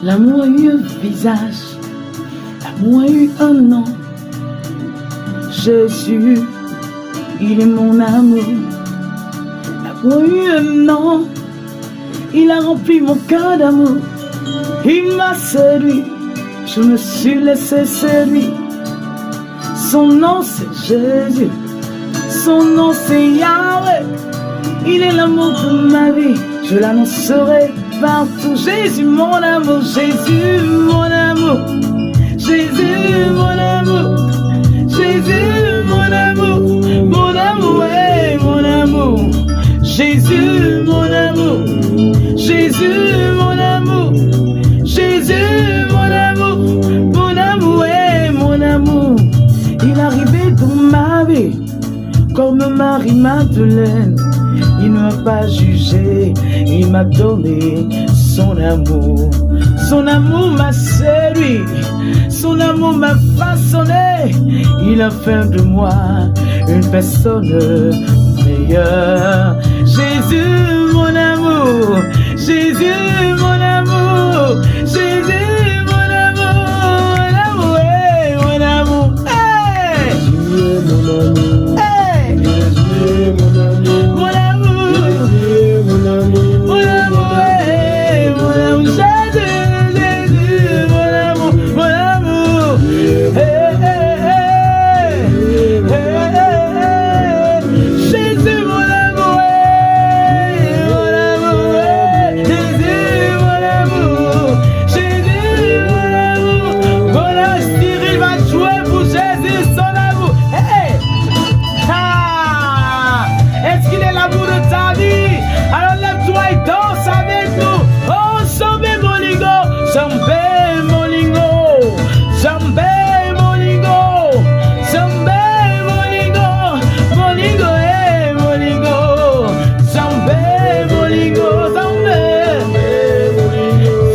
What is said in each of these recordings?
L'amour a eu un visage, l'amour a eu un nom. Jésus, il est mon amour. L'amour a eu un nom, il a rempli mon cœur d'amour. Il m'a séduit, je me suis laissé séduire. Son nom c'est Jésus, son nom c'est Yahweh. Il est l'amour de ma vie, je l'annoncerai partout. Jésus mon amour, Jésus mon amour, Jésus mon amour, Jésus mon amour, mon amour, ouais, mon amour. Jésus mon amour, Jésus mon amour, Jésus mon amour, ouais, mon amour. Il est arrivé dans ma vie comme Marie-Madeleine. Il ne m'a pas jugé, il m'a donné son amour. Son amour m'a séduit, son amour m'a façonné. Il a fait de moi une personne meilleure. Jésus mon amour, Jésus mon amour, Jésus mon amour, hey, mon amour, hey, Jésus mon amour, hey, Jésus mon amour, mon amour, Jésus mon amour, mon amour, hey, mon amour, Jésus, Jésus mon amour, mon amour, hey, hey, hey, hey, hey, Jésus mon amour, hey, mon amour, hey, Jésus mon amour, Jésus mon amour, voilà, Cyril va jouer pour Jésus son amour, hey, ah, est-ce qu'il est l'amour de ta vie? Alors lève-toi et danse avec nous. Oh, Zambé Molingo, Zambé Molingo, Zambé Molingo, Zambé Molingo, Molingo, hey, Molingo, Zambé Molingo, Zambé,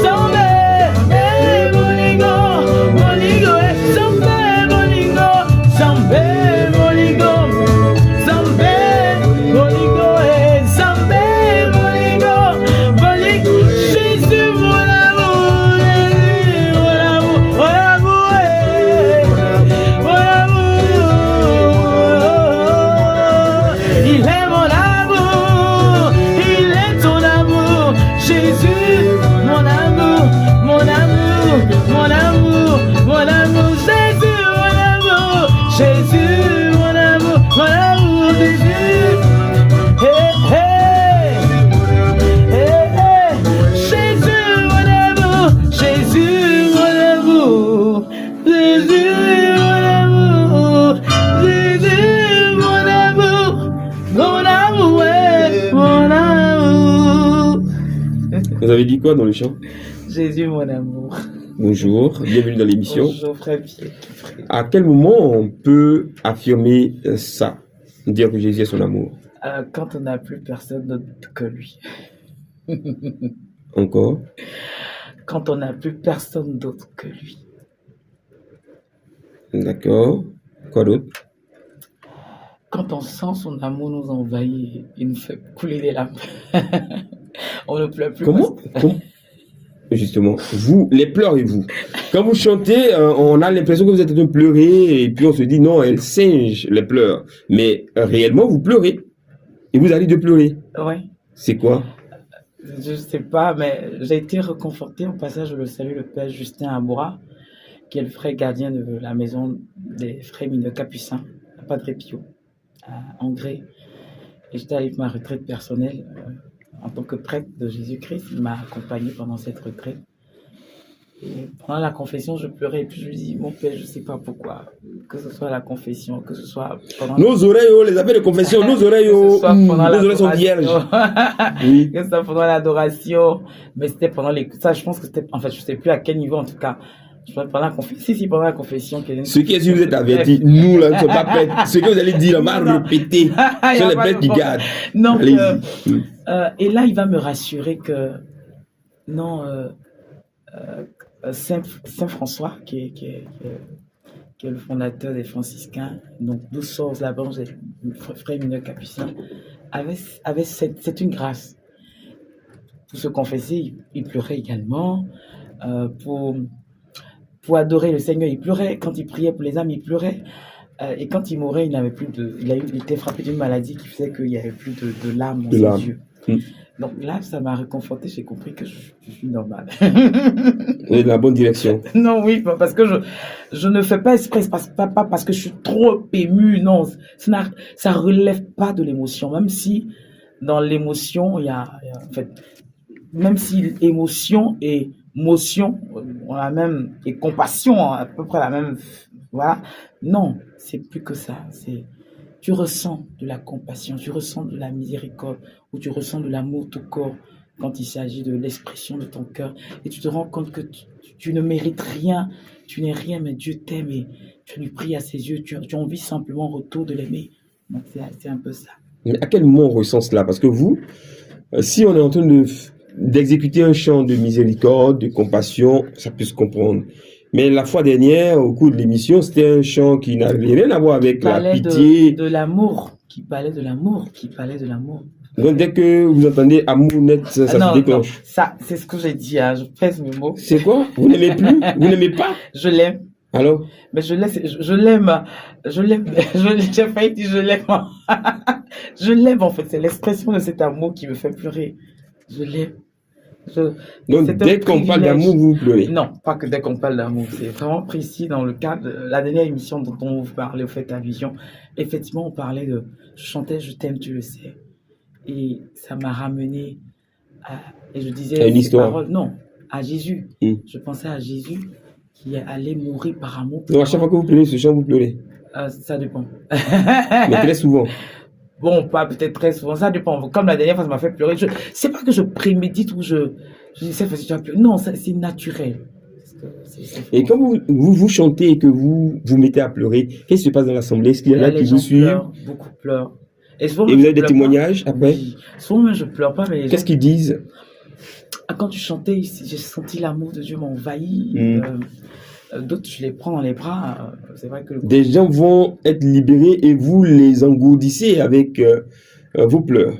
Zambé, hey, Molingo, Molingo, hey, Zambé Molingo, Zambé Molingo, Zambé Molingo, hey, Zambé Molingo, Molingo, Jésus mon amour, Jésus mon amour, hey, mon amour, il est mon amour, il est ton amour, Jésus mon amour, mon amour, mon amour, mon amour, Jésus mon amour, Jésus mon amour, mon amour, Jésus, hey, hey, hey, hey, Jésus mon amour, Jésus mon amour, Jésus mon amour, Jésus mon amour, mon amour, ouais, mon amour. Vous avez dit quoi dans le chant? Jésus mon amour. Bonjour, bienvenue dans l'émission. Bonjour frère Pierre. À quel moment on peut affirmer ça, dire que Jésus est son amour? Quand on n'a plus personne d'autre que lui. Encore? Quand on n'a plus personne d'autre que lui. D'accord. Quoi d'autre? Quand on sent son amour nous envahir, il nous fait couler les larmes. On ne pleure plus. Comment? Justement, vous, les pleurez-vous. Quand vous chantez, on a l'impression que vous êtes en train de pleurer et puis on se dit non, elle singe les pleurs. Mais réellement, vous pleurez. Et vous allez de pleurer. Oui. C'est quoi? Je sais pas, mais j'ai été réconforté. Au passage, je le salue, le père Justin Aboura, qui est le frère gardien de la maison des frères mineurs capucins, à Padre Pio, à Angers. Et j'étais allé pour ma retraite personnelle. En tant que prêtre de Jésus-Christ, il m'a accompagné pendant cette retraite. Et pendant la confession, je pleurais et puis je lui dis, mon père, je ne sais pas pourquoi, que ce soit la confession, que ce soit pendant... Nos oreilles, les affaires de confession, nos oreilles, nos oreilles sont vierges. Oui. Que ce soit pendant l'adoration, mais c'était pendant les... Ça, je pense que c'était... En fait, je ne sais plus à quel niveau, en tout cas. Je pense pendant la confession. Si, pendant la confession. Ce qui est sûr, vous êtes avertis. Nous, là, nous ne sommes pas prêts. Ce que vous allez dire, on va répéter. C'est les prêtres qui gardent. Donc, et là, il va me rassurer que, non, Saint François, qui est le fondateur des franciscains, donc 12 sœurs là-bas, frère mineur capucin, c'est une grâce. Pour se confesser, il pleurait également. pour adorer le Seigneur. Il pleurait. Quand il priait pour les âmes, il pleurait. Et quand il mourait, il était frappé d'une maladie qui faisait qu'il n'y avait plus de larmes dans De ses l'âme. yeux. Mm. Donc là, ça m'a réconforté. J'ai compris que je suis normale. Et la bonne direction. Non, oui, parce que je ne fais pas exprès, pas parce que je suis trop émue. Non, ça relève pas de l'émotion. Même si dans l'émotion, en fait, même si émotion et motion ont la même, et compassion ont à peu près la même, voilà. Non, c'est plus que ça. Tu ressens de la compassion, tu ressens de la miséricorde, ou tu ressens de l'amour tout corps quand il s'agit de l'expression de ton cœur. Et tu te rends compte que tu ne mérites rien, tu n'es rien, mais Dieu t'aime et tu lui pries à ses yeux, tu as envie simplement en retour de l'aimer. Donc c'est un peu ça. Mais à quel moment on ressent cela? Parce que vous, si on est en train d'exécuter un chant de miséricorde, de compassion, ça peut se comprendre. Mais la fois dernière, au cours de l'émission, c'était un chant qui n'avait rien à voir avec la pitié. De l'amour, qui parlait de l'amour, qui parlait de l'amour. Donc dès que vous entendez amour net, ça se déclenche. Non, ça, c'est ce que j'ai dit, hein, je pèse mes mots. C'est quoi? Vous n'aimez plus? Vous n'aimez pas? Je l'aime. Alors? Mais je l'aime, j'ai failli dire je l'aime. Je l'aime en fait, c'est l'expression de cet amour qui me fait pleurer. Je l'aime. Donc dès qu'on parle d'amour, vous pleurez? Non, pas que dès qu'on parle d'amour, c'est vraiment précis dans le cadre de la dernière émission dont on vous parlait, vous faites allusion. Effectivement, on parlait je chantais Je t'aime, tu le sais. Et ça m'a ramené et je disais à une histoire. Paroles, non, à Jésus. Je pensais à Jésus qui allait mourir par amour. Donc à chaque fois que vous pleurez ce chant, vous pleurez? Ça dépend. Mais très souvent. Bon, pas peut-être très souvent, ça dépend. Comme la dernière fois, ça m'a fait pleurer. C'est pas que je prémédite ou je dis cette fois-ci tu vas pleurer. Non, c'est naturel. Et quand vous chantez et que vous mettez à pleurer, qu'est-ce qui se passe dans l'assemblée? Est-ce qu'il y en a qui vous suivent? Beaucoup pleurent. Et vous avez des témoignages après? Oui. Souvent, je pleure pas, mais qu'est-ce qu'ils disent? Quand tu chantais, j'ai senti l'amour de Dieu m'envahir. D'autres, je les prends dans les bras. C'est vrai que des gens vont être libérés et vous les engourdissez avec vos pleurs.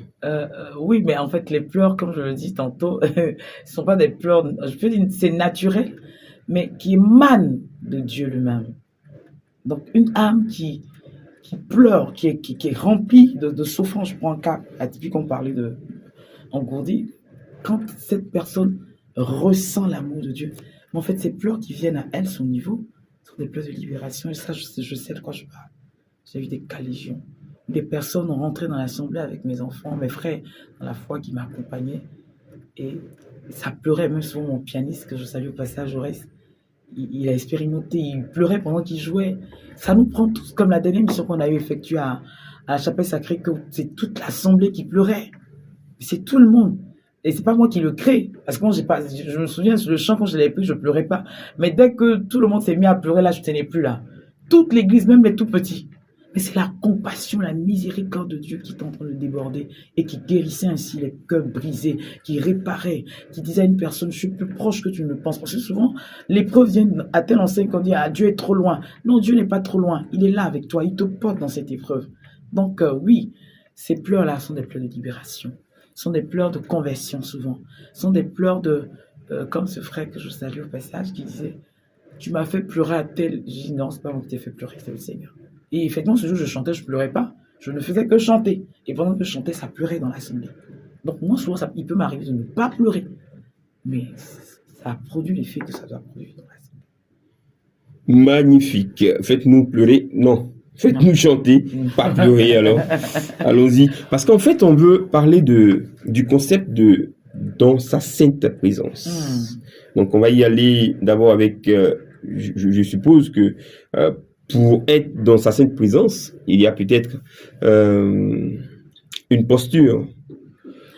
Oui, mais en fait, les pleurs, comme je le dis tantôt, ne sont pas des pleurs, je peux dire, c'est naturel, mais qui émanent de Dieu lui-même. Donc, une âme qui pleure, qui est remplie de souffrance. Je prends un cas atypique, on parlait de engourdi. Quand cette personne ressent l'amour de Dieu, mais en fait, ces pleurs qui viennent à elle, son niveau, sont des pleurs de libération. Et ça, je sais de quoi je parle. J'ai vu des cas légion. Des personnes ont rentré dans l'assemblée avec mes enfants, mes frères, dans la foi qui m'accompagnaient. Et ça pleurait, même souvent mon pianiste, que je salue au passage, Jaurès, il a expérimenté, il pleurait pendant qu'il jouait. Ça nous prend tous, comme la dernière mission qu'on a eu effectuée à la chapelle sacrée, que c'est toute l'assemblée qui pleurait. C'est tout le monde. Et c'est pas moi qui le crée. Parce que moi, je me souviens, sur le chant, quand je l'avais pris, je pleurais pas. Mais dès que tout le monde s'est mis à pleurer, là, je tenais plus là. Toute l'église, même les tout petits. Mais c'est la compassion, la miséricorde de Dieu qui est en train de déborder et qui guérissait ainsi les cœurs brisés, qui réparait, qui disait à une personne, je suis plus proche que tu ne le penses. Parce que souvent, l'épreuve vient à telle enseigne qu'on dit, Dieu est trop loin. Non, Dieu n'est pas trop loin. Il est là avec toi. Il te porte dans cette épreuve. Donc, oui, ces pleurs-là sont des pleurs de libération. Sont des pleurs de conversion souvent. Sont des pleurs comme ce frère que je salue au passage qui disait, tu m'as fait pleurer à tel. Je dis, non, c'est pas moi qui t'ai fait pleurer, c'est le Seigneur. Et effectivement, ce jour, je chantais, je pleurais pas. Je ne faisais que chanter. Et pendant que je chantais, ça pleurait dans l'assemblée. Donc moi, souvent, il peut m'arriver de ne pas pleurer. Mais ça a produit l'effet que ça doit produire dans l'assemblée. Magnifique. Faites-nous pleurer. Non. Faites-nous chanter, pas pleurer alors. Allons-y. Parce qu'en fait, on veut parler du concept de dans sa sainte présence. Donc, on va y aller d'abord avec, je suppose que pour être dans sa sainte présence, il y a peut-être une posture,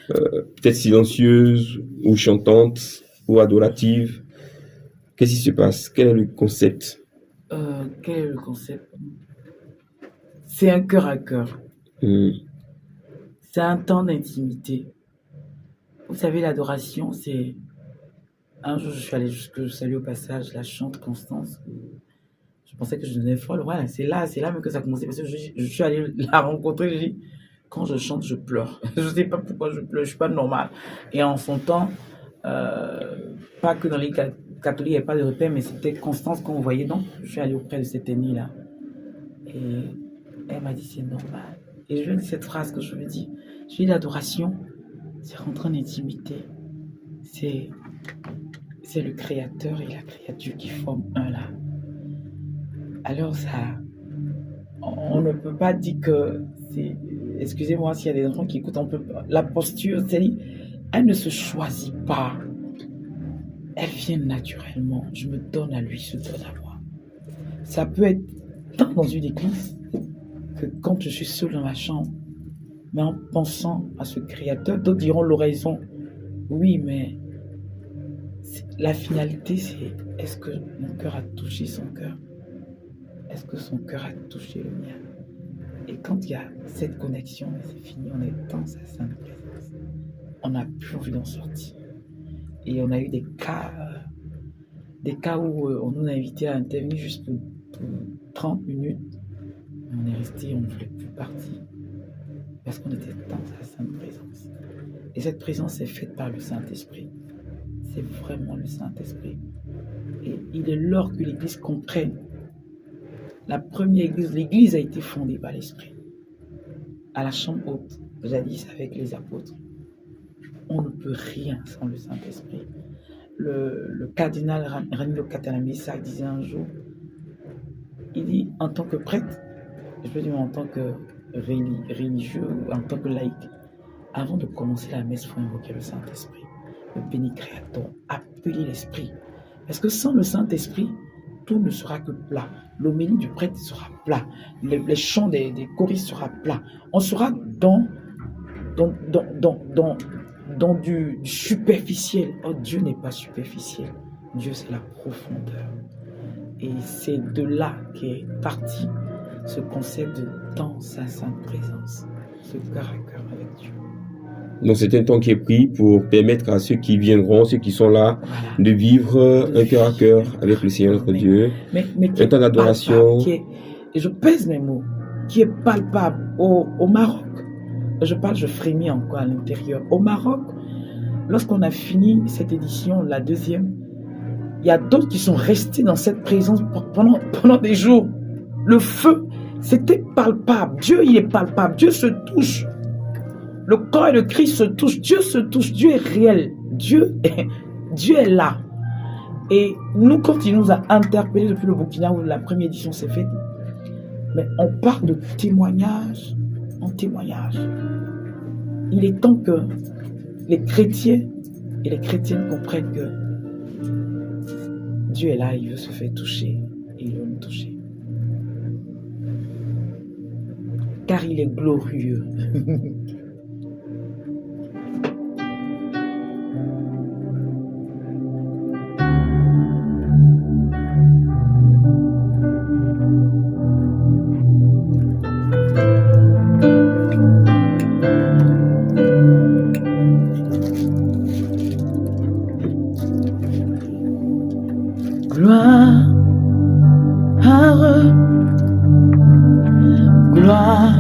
peut-être silencieuse ou chantante ou adorative. Qu'est-ce qui se passe? Quel est le concept? Quel est le concept? C'est un cœur à cœur. C'est un temps d'intimité. Vous savez, l'adoration, c'est... Un jour, je suis allée jusque, je salue au passage la chante Constance. Je pensais que je devenais folle. Voilà, c'est là même que ça a commencé. Parce que je suis allée la rencontrer, je dis, quand je chante, je pleure. Je ne sais pas pourquoi je pleure, je ne suis pas normale. Et en son temps, pas que dans les catholiques, il n'y avait pas de repère, mais c'était Constance qu'on voyait. Donc, je suis allé auprès de cette aînée-là. Et elle m'a dit, c'est normal. Et je lui ai dit cette phrase que je lui ai dit. Je lui ai dit, l'adoration, c'est rentrer en intimité. C'est le créateur et la créature qui forment un là. Alors ça, on ne peut pas dire que c'est... Excusez-moi s'il y a des enfants qui écoutent, on peut pas. La posture, c'est-à-dire, elle ne se choisit pas. Elle vient naturellement. Je me donne à lui, je donne à moi. Ça peut être tant dans une église que quand je suis seul dans ma chambre, mais en pensant à ce créateur, d'autres diront l'oraison. Oui, mais la finalité, c'est est-ce que mon cœur a touché son cœur? Est-ce que son cœur a touché le mien? Et quand il y a cette connexion, c'est fini, on est dans sa sainte présence. On n'a plus envie d'en sortir. Et on a eu des cas où on nous a invités à intervenir juste pour 30 minutes. On est resté, on ne voulait plus partir. Parce qu'on était dans sa sainte présence. Et cette présence est faite par le Saint-Esprit. C'est vraiment le Saint-Esprit. Et il est l'heure que l'Église comprenne. La première Église, l'Église a été fondée par l'Esprit. À la chambre haute, jadis avec les apôtres. On ne peut rien sans le Saint-Esprit. Le cardinal Ranilo Katalamessa disait un jour, il dit, en tant que prêtre, je peux dire en tant que religieux, en tant que laïc, avant de commencer la messe, il faut invoquer le Saint-Esprit, le béni créateur, appeler l'Esprit. Parce que sans le Saint-Esprit, tout ne sera que plat. L'homélie du prêtre sera plat. Les chants des choristes sera plat. On sera dans du superficiel. Oh, Dieu n'est pas superficiel. Dieu, c'est la profondeur. Et c'est de là qu'est parti ce concept de dans sa sainte présence. Ce cœur à cœur avec Dieu. Donc c'est un temps qui est pris pour permettre à ceux qui viendront, ceux qui sont là, Voilà. de vivre un cœur à cœur avec le Seigneur notre Dieu. Mais un temps d'adoration. Et je pèse mes mots, qui est palpable au Maroc. Je frémis encore à l'intérieur. Au Maroc, lorsqu'on a fini cette édition, la deuxième, il y a d'autres qui sont restés dans cette présence pendant des jours. Le feu, c'était palpable. Dieu, il est palpable. Dieu se touche. Le corps et le Christ se touchent. Dieu se touche. Dieu est réel. Dieu est là. Et nous, quand il nous a interpellés depuis le Burkina où la première édition s'est faite, mais on parle de témoignage en témoignage. Il est temps que les chrétiens et les chrétiennes comprennent que Dieu est là, il veut se faire toucher et il veut nous toucher. Car il est glorieux. Gloire, gloire,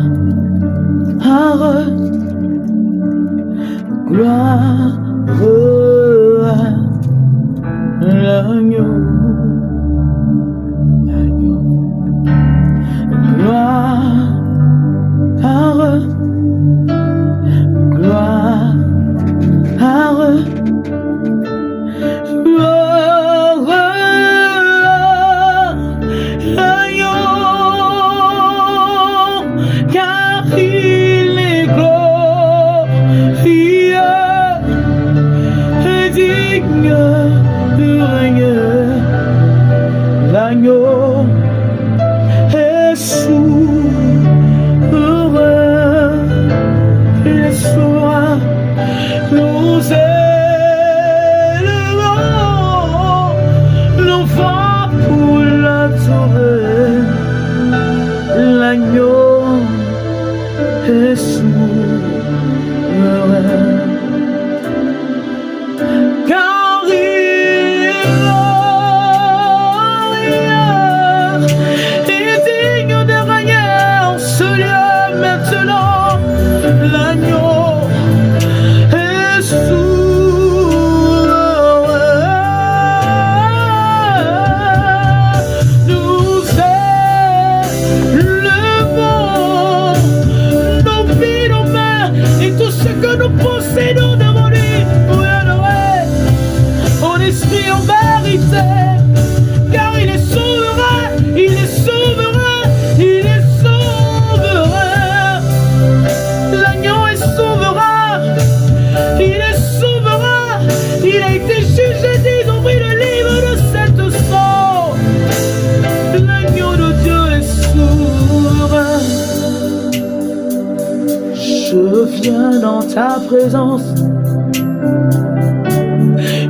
viens dans ta présence.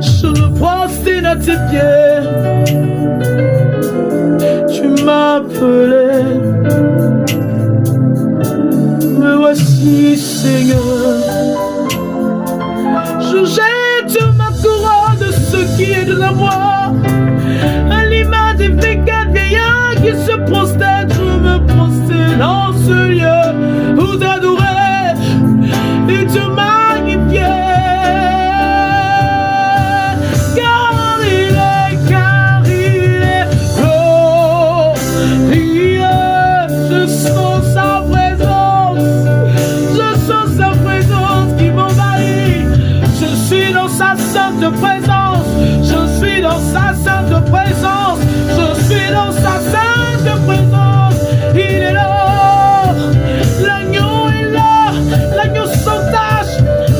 Je me prosterne à tes pieds. Tu m'as appelé. Me voici, Seigneur. Je jette ma couronne de ce qui est de moi. À l'image des vieillards qui se prosternent, je me prosterne en ce lieu pour t'adorer et te magnifier. Car il est glorieux. Je sens sa présence. Je sens sa présence qui m'envahit. Je suis dans sa sainte présence. Je suis dans sa sainte présence. Je suis dans sa sainte présence. Il est là. L'agneau est là. L'agneau sans tache.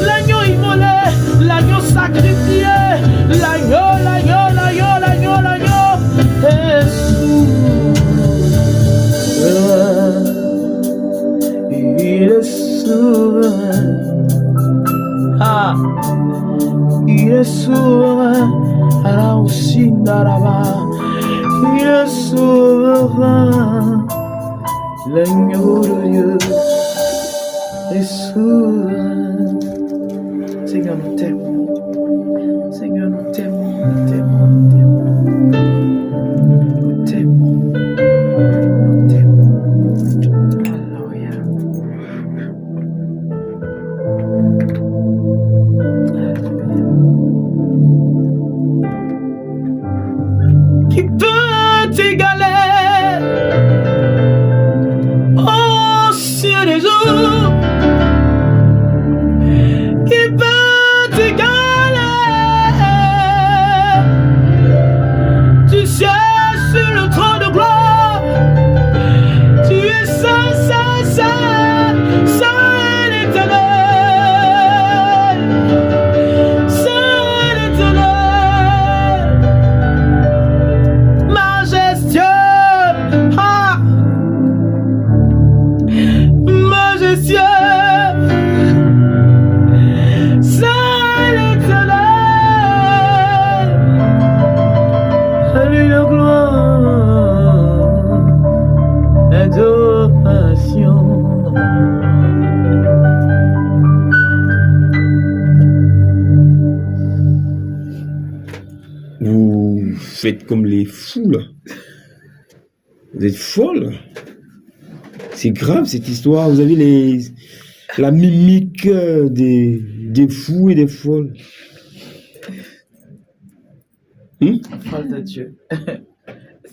L'agneau immolé. L'agneau sacrifié. L'agneau, l'agneau, l'agneau, l'agneau, l'agneau est souverain. Il est souverain. Ah, il est souverain. Alors aussi d'Araba, il est souverain. L'agneau de Dieu est souverain. Seigneur, nous t'aimons. Seigneur, nous t'aimons, nous t'aimons, nous t'aimons. Nous t'aimons. Nous t'aimons. Alléluia. Qui peut t'égaler aux cieux des eaux? Qui peut t'égaler? Tu sièges sur le trône de gloire. Tu es saint, saint, saint, saint l'éternel. Saint l'éternel. Majestueux. Ah. Majestueux. Saint l'éternel. À lui la gloire, l'adoration. Vous faites comme les fous, là. Vous êtes folle. C'est grave, cette histoire. Vous avez la mimique des fous et des folles. Folle de Dieu.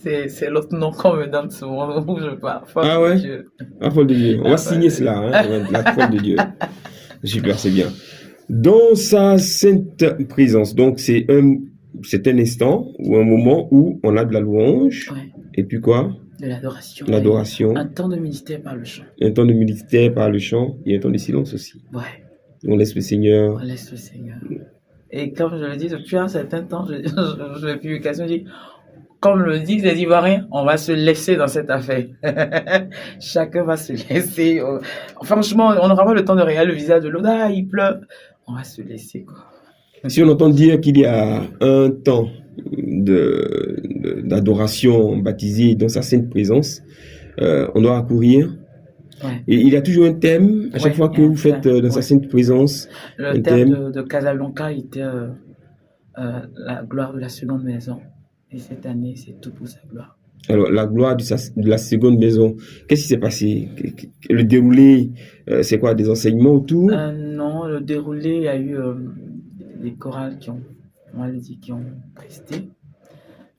C'est l'autre nom qu'on me donne souvent où je parle. Folle Ah de ouais? Dieu. La folle de Dieu. On va signer cela, hein, la folle de Dieu. Super, c'est bien. Dans sa sainte présence, donc c'est un instant ou un moment où on a de la louange. Ouais. Et puis quoi? De l'adoration. L'adoration. Un temps de ministère par le chant. Un temps de ministère par le chant et un temps de silence aussi. Ouais. On laisse le Seigneur. On laisse le Seigneur. Et comme je le dis, depuis un certain temps, je vais publication, je dis, comme le disent les Ivoiriens, on va se laisser dans cette affaire. Chacun va se laisser. Franchement, on n'aura pas le temps de regarder le visage de l'autre. Ah, il pleure. On va se laisser, quoi. Si on entend dire qu'il y a un temps d'adoration baptisé dans sa sainte présence, on doit accourir. Ouais. Et il y a toujours un thème à chaque Ouais, fois que il y a vous un faites thème, dans sa ouais. sainte présence. Le un thème de Casablanca était la gloire de la seconde maison. Et cette année, c'est tout pour sa gloire. Alors, la gloire de la seconde maison, qu'est-ce qui s'est passé? Le déroulé, c'est quoi, des enseignements autour? Non, le déroulé, il y a eu des chorales qui ont presté.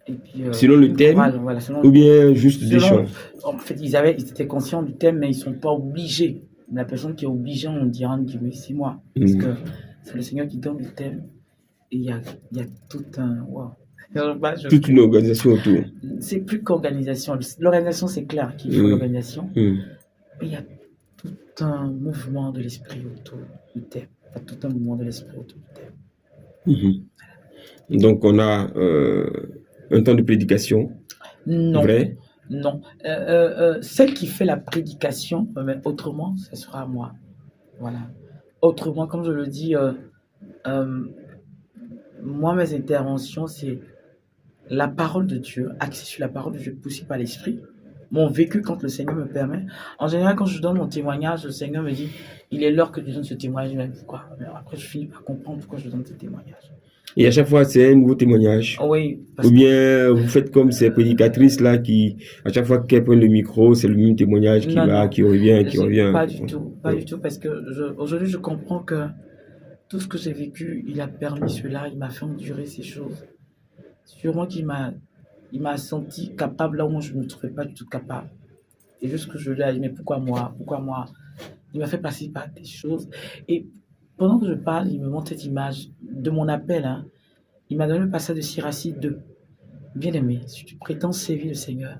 Et puis, selon le thème, chorale, voilà, selon ou bien juste des chants? En fait, ils étaient conscients du thème, mais ils ne sont pas obligés. La personne qui est obligée, on dira entre guillemets, c'est moi. Parce que c'est le Seigneur qui donne le thème. Et il y a tout un... Wow. Toute une organisation autour. C'est plus qu'organisation. L'organisation, c'est clair qu'il faut l'organisation. Mais il y a tout un mouvement de l'esprit autour du thème. Il y a tout un mouvement de l'esprit autour du thème. Donc, on a un temps de prédication. Non. Vrai? Non. Celle qui fait la prédication, mais autrement, ce sera moi. Voilà. autrement, comme je le dis, moi, mes interventions, c'est la parole de Dieu, axée sur la parole de Dieu, poussée par l'Esprit. Mon vécu quand le Seigneur me permet. En général, quand je donne mon témoignage, le Seigneur me dit, il est l'heure que tu donnes ce témoignage. Mais pourquoi? Mais après, je finis par comprendre pourquoi je donne ce témoignage. Et à chaque fois, c'est un nouveau témoignage. Oui. Ou bien, vous faites comme ces prédicatrices-là qui, à chaque fois qu'elles prennent le micro, c'est le même témoignage qui qui revient, qui revient. Pas du tout, pas du tout, parce que aujourd'hui, je comprends que tout ce que j'ai vécu, il a permis cela, il m'a fait endurer ces choses. Sûrement qu'il m'a senti capable là où moi je ne me trouvais pas du tout capable. Et juste que je lui ai dit, mais pourquoi moi? Pourquoi moi? Il m'a fait passer par des choses. Et pendant que je parle, il me montre cette image de mon appel. Hein. Il m'a donné le passage de Siracide 2. Bien-aimé, si tu prétends servir le Seigneur,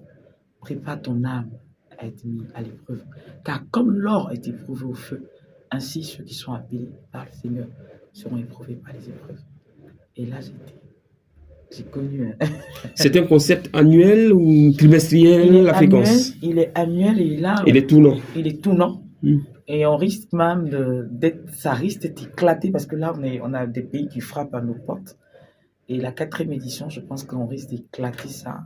prépare ton âme à être mis à l'épreuve. Car comme l'or est éprouvé au feu, ainsi ceux qui sont appelés par le Seigneur seront éprouvés par les épreuves. Et là, j'ai connu. C'est un concept annuel ou trimestriel, la fréquence? Il est annuel et là. Il est tournant. Il est tournant. Et on risque même ça risque d'être éclaté parce que là, on a des pays qui frappent à nos portes. Et la 4e édition, je pense qu'on risque d'éclater ça.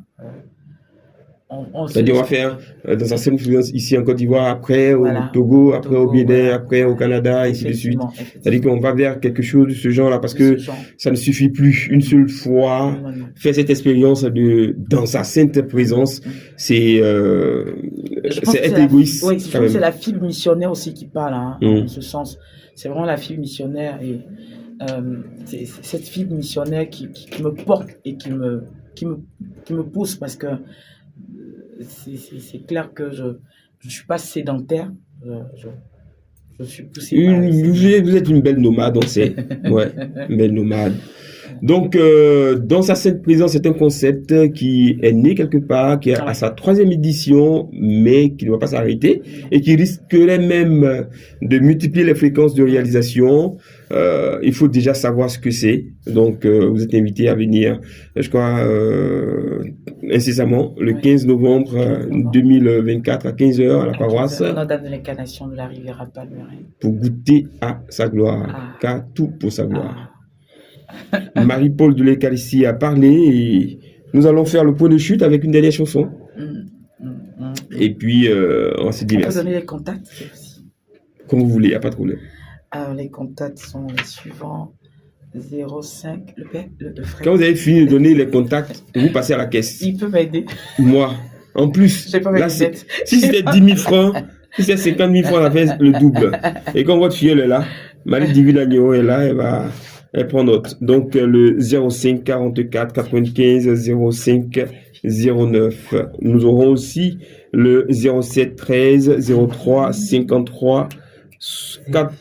C'est-à-dire, on va faire dans certaines fréquences ici en Côte d'Ivoire, après au Togo, après au Bénin, après au Canada, et ainsi de suite. C'est-à-dire qu'on va vers quelque chose de ce genre-là, parce que ça ne suffit plus une seule fois. Faire cette expérience dans sa sainte présence, c'est être égoïste. Oui, c'est la fibre missionnaire aussi qui parle, hein, en ce sens. C'est vraiment la fibre missionnaire et c'est cette fibre missionnaire qui me porte et qui me pousse parce que c'est clair que je ne suis pas sédentaire. Je suis poussé par vous êtes une belle nomade, on sait. Ouais, une belle nomade. Donc, dans sa sainte présence, c'est un concept qui est né quelque part, qui est à sa 3e édition, mais qui ne va pas s'arrêter et qui risquerait même de multiplier les fréquences de réalisation. Il faut déjà savoir ce que c'est. Donc, vous êtes invité à venir, je crois, incessamment, le 15 novembre 2024 à 15h à la paroisse. Notre-Dame de l'Incarnation de la Riviera Palmeraie. Pour goûter à sa gloire, car tout pour sa gloire. Marie-Paul de l'Eucharistie a parlé et nous allons faire le point de chute avec une dernière chanson. Et puis, on se dit merci. On peut donner les contacts aussi. Comme vous voulez, il n'y a pas de problème. Alors, les contacts sont les suivants. 05, le frère. Quand vous avez fini de donner les contacts, vous passez à la caisse. Il peut m'aider. Moi, en plus, là, si c'était 10 000 francs, si c'est 50 000 francs, ça fait le double. Et quand votre filleule est là, Marie Divine Agneau est là, elle prend note. Donc, le 05 44 95 05 09. Nous aurons aussi le 07 13 03 53 4.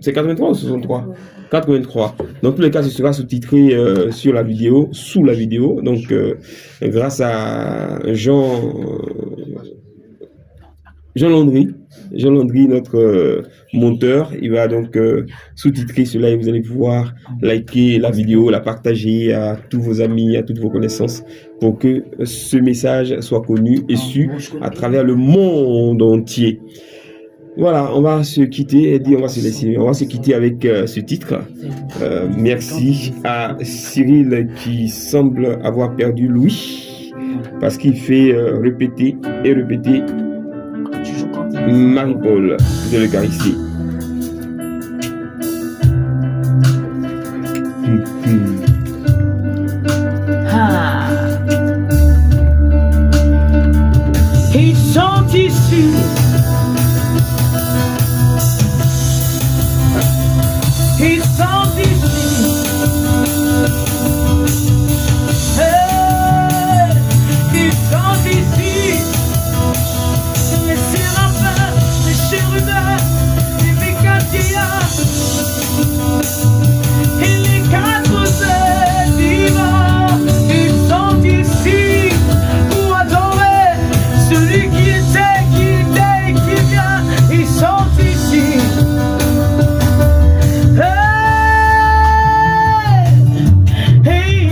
C'est 83 ou 63? 83. Dans tous les cas, ce sera sous-titré sur la vidéo, sous la vidéo. Donc, grâce à Jean Landry, notre monteur, il va donc sous-titrer cela et vous allez pouvoir liker la vidéo, la partager à tous vos amis, à toutes vos connaissances pour que ce message soit connu et su à travers le monde entier. Voilà, on va se quitter et on va se laisser. On va se quitter avec ce titre. Merci à Cyril qui semble avoir perdu Louis parce qu'il fait répéter et répéter Marie-Paul de l'Eucharistie. Ils sont ici. Ils sont ici. Hey, ils sont ici. Les séraphins, les chérubins, les mécatias et les 4 êtres vivants. Ils sont ici pour adorer celui qui était, et qui vient. Ils sont ici. Hey,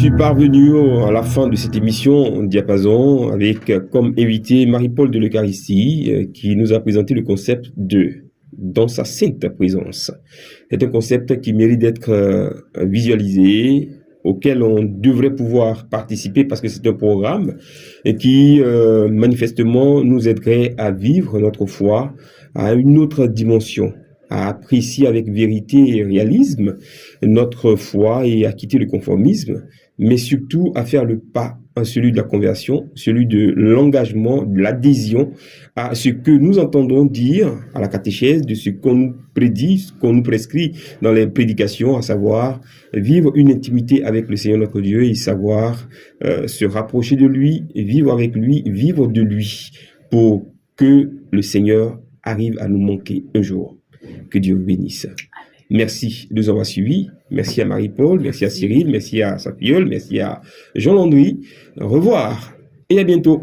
suis parvenu à la fin de cette émission Diapason avec comme invité Marie-Paul de l'Eucharistie qui nous a présenté le concept de dans sa sainte présence. C'est un concept qui mérite d'être visualisé, auquel on devrait pouvoir participer parce que c'est un programme et qui manifestement nous aiderait à vivre notre foi à une autre dimension, à apprécier avec vérité et réalisme notre foi et à quitter le conformisme, mais surtout à faire le pas, celui de la conversion, celui de l'engagement, de l'adhésion à ce que nous entendons dire à la catéchèse, de ce qu'on nous prédit, ce qu'on nous prescrit dans les prédications, à savoir vivre une intimité avec le Seigneur notre Dieu et savoir se rapprocher de lui, vivre avec lui, vivre de lui, pour que le Seigneur arrive à nous manquer un jour. Que Dieu vous bénisse. Merci de nous avoir suivis. Merci à Marie-Paul, merci à Cyril, merci à sa filleule, merci à Jean Landry. Au revoir et à bientôt.